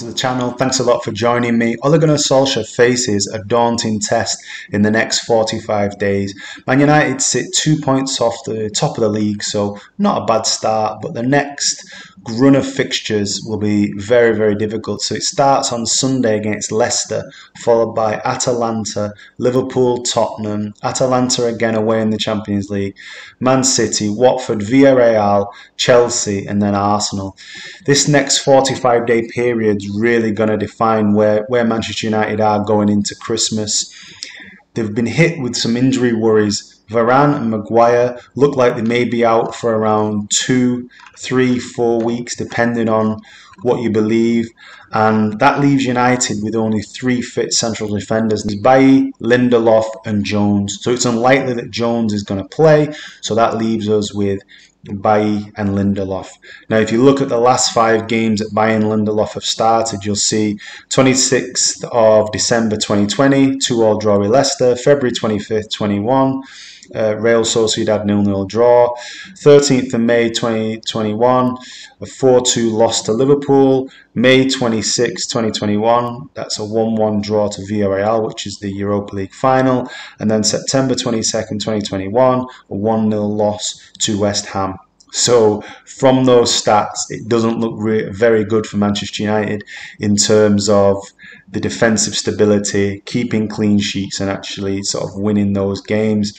to the channel. Thanks a lot for joining me. Ole Gunnar Solskjaer faces a daunting test in the next 45 days. Man United sit 2 points off the top of the league, so not a bad start, but the next run of fixtures will be very, very difficult. So it starts on Sunday against Leicester, followed by Atalanta, Liverpool, Tottenham, Atalanta again away in the Champions League, Man City, Watford, Villarreal, Chelsea, and then Arsenal. This next 45-day period is really going to define where Manchester United are going into Christmas. They've been hit with some injury worries. Varane and Maguire look like they may be out for around 2, 3, 4 weeks, depending on what you believe. And that leaves United with only 3 fit central defenders. There's Bailly, Lindelof and Jones. So it's unlikely that Jones is going to play. So that leaves us with Bailly and Lindelof. Now, if you look at the last 5 games that Bailly and Lindelof have started, you'll see 26th of December 2020, 2-2 draw with Leicester, February 25th, 21, Real Sociedad 0-0 draw, 13th of May 2021, a 4-2 loss to Liverpool, May 26, 2021, that's a 1-1 draw to Villarreal, which is the Europa League final, and then September 22nd, 2021, a 1-0 loss to West Ham. So from those stats, it doesn't look very good for Manchester United in terms of the defensive stability, keeping clean sheets and actually sort of winning those games.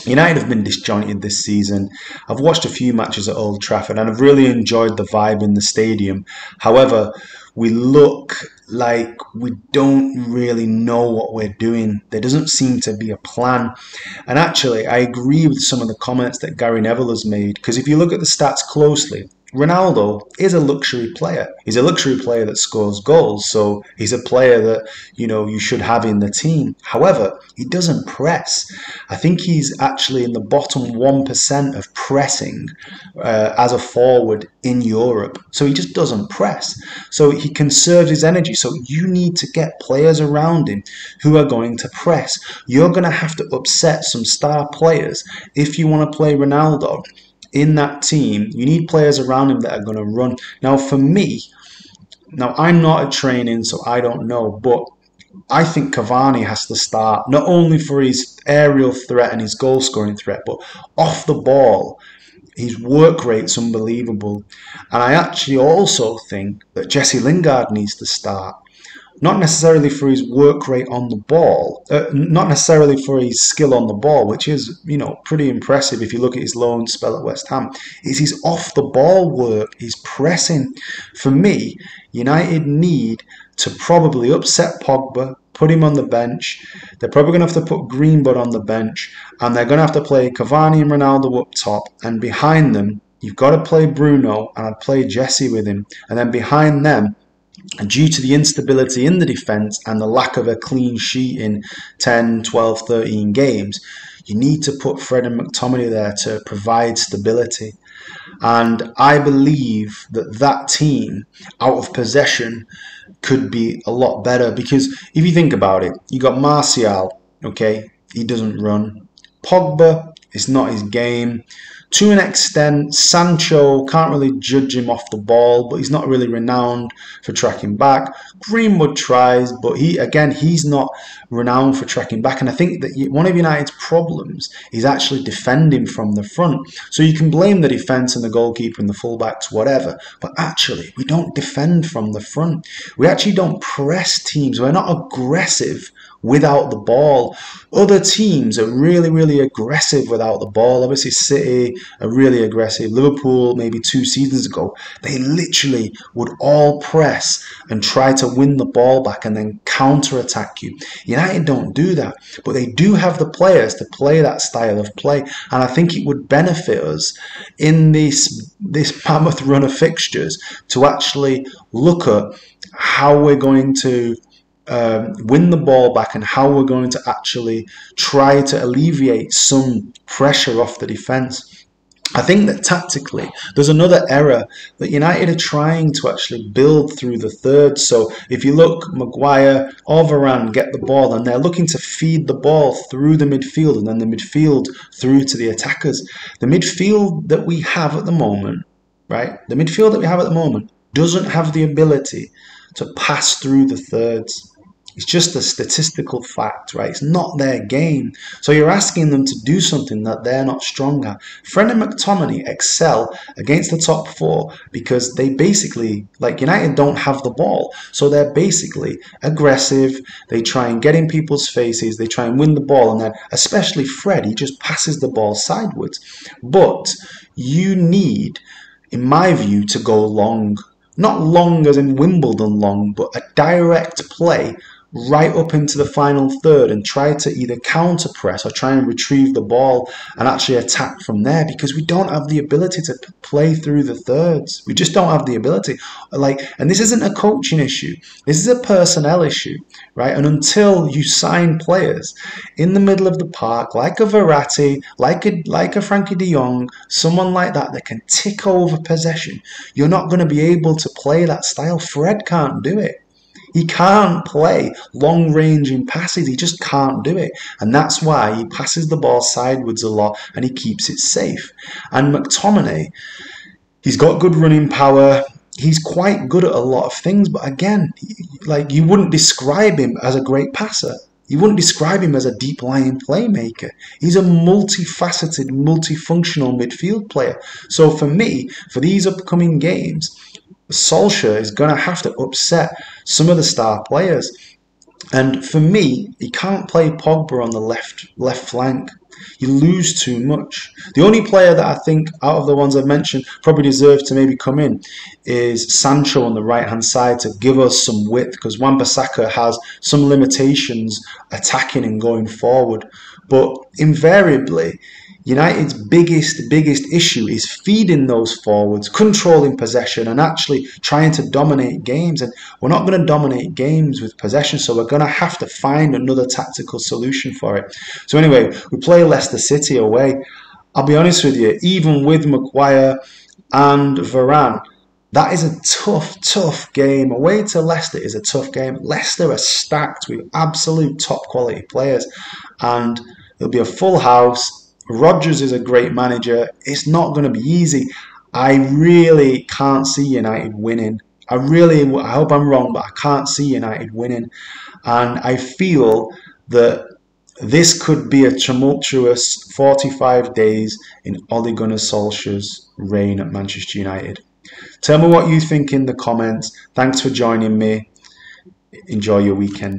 United have been disjointed this season. I've watched a few matches at Old Trafford and I've really enjoyed the vibe in the stadium. However, we look like we don't really know what we're doing. There doesn't seem to be a plan. And actually, I agree with some of the comments that Gary Neville has made, because if you look at the stats closely, Ronaldo is a luxury player. He's a luxury player that scores goals, so he's a player that, you know, you should have in the team. However, he doesn't press. I think he's actually in the bottom 1% of pressing as a forward in Europe. So he just doesn't press. So he conserves his energy. So you need to get players around him who are going to press. You're going to have to upset some star players if you want to play Ronaldo in that team. You need players around him that are going to run. Now, for me, I'm not at training, so I don't know, but I think Cavani has to start, not only for his aerial threat and his goal-scoring threat, but off the ball. His work rate's unbelievable. And I actually also think that Jesse Lingard needs to start. Not necessarily for his work rate on the ball, not necessarily for his skill on the ball, which is, you know, pretty impressive if you look at his loan spell at West Ham. It's his off-the-ball work, his pressing. For me, United need to probably upset Pogba, put him on the bench. They're probably going to have to put Greenwood on the bench, and they're going to have to play Cavani and Ronaldo up top, and behind them, you've got to play Bruno, and I'd play Jesse with him, and then behind them, and due to the instability in the defence and the lack of a clean sheet in 10, 12, 13 games, you need to put Fred and McTominay there to provide stability. And I believe that that team, out of possession, could be a lot better. Because if you think about it, you got Martial, okay, he doesn't run. Pogba is not his game. To an extent, Sancho, can't really judge him off the ball, but he's not really renowned for tracking back. Greenwood tries, but he's not renowned for tracking back. And I think that one of United's problems is actually defending from the front. So you can blame the defence and the goalkeeper and the fullbacks, whatever, but actually we don't defend from the front. We actually don't press teams. We're not aggressive without the ball. Other teams are really, really aggressive without the ball. Obviously, City are really aggressive. Liverpool, maybe 2 seasons ago, they literally would all press and try to win the ball back and then counter-attack you. United don't do that, but they do have the players to play that style of play, and I think it would benefit us in this mammoth run of fixtures to actually look at how we're going to win the ball back and how we're going to actually try to alleviate some pressure off the defence. I think that tactically, there's another error that United are trying to actually build through the third. So if you look, Maguire or Varane get the ball and they're looking to feed the ball through the midfield and then the midfield through to the attackers. The midfield that we have at the moment, right? The midfield that we have at the moment doesn't have the ability to pass through the thirds. It's just a statistical fact, right? It's not their game. So you're asking them to do something that they're not strong at. Fred and McTominay excel against the top four because they basically, like United, don't have the ball. So they're basically aggressive. They try and get in people's faces. They try and win the ball. And then, especially Fred, he just passes the ball sideways. But you need, in my view, to go long. Not long as in Wimbledon long, but a direct play right up into the final third and try to either counter press or try and retrieve the ball and actually attack from there, because we don't have the ability to play through the thirds. We just don't have the ability. And this isn't a coaching issue. This is a personnel issue, right? And until you sign players in the middle of the park, like a Verratti, like a Frankie de Jong, someone like that can tick over possession, you're not going to be able to play that style. Fred can't do it. He can't play long-ranging passes. He just can't do it. And that's why he passes the ball sideways a lot and he keeps it safe. And McTominay, he's got good running power. He's quite good at a lot of things. But again, you wouldn't describe him as a great passer. You wouldn't describe him as a deep-lying playmaker. He's a multifaceted, multifunctional midfield player. So for me, for these upcoming games, Solskjaer is going to have to upset some of the star players. And for me, he can't play Pogba on the left flank. You lose too much. The only player that I think, out of the ones I've mentioned, probably deserves to maybe come in is Sancho on the right-hand side to give us some width, because Wan-Bissaka has some limitations attacking and going forward. But invariably, United's biggest issue is feeding those forwards, controlling possession and actually trying to dominate games. And we're not going to dominate games with possession, so we're going to have to find another tactical solution for it. So anyway, we play Leicester City away. I'll be honest with you, even with Maguire and Varane, that is a tough game. Away to Leicester is a tough game. Leicester are stacked with absolute top quality players and it'll be a full house. Rodgers is a great manager. It's not going to be easy. I really can't see United winning. I hope I'm wrong, but I can't see United winning. And I feel that this could be a tumultuous 45 days in Ole Gunnar Solskjaer's reign at Manchester United. Tell me what you think in the comments. Thanks for joining me. Enjoy your weekend.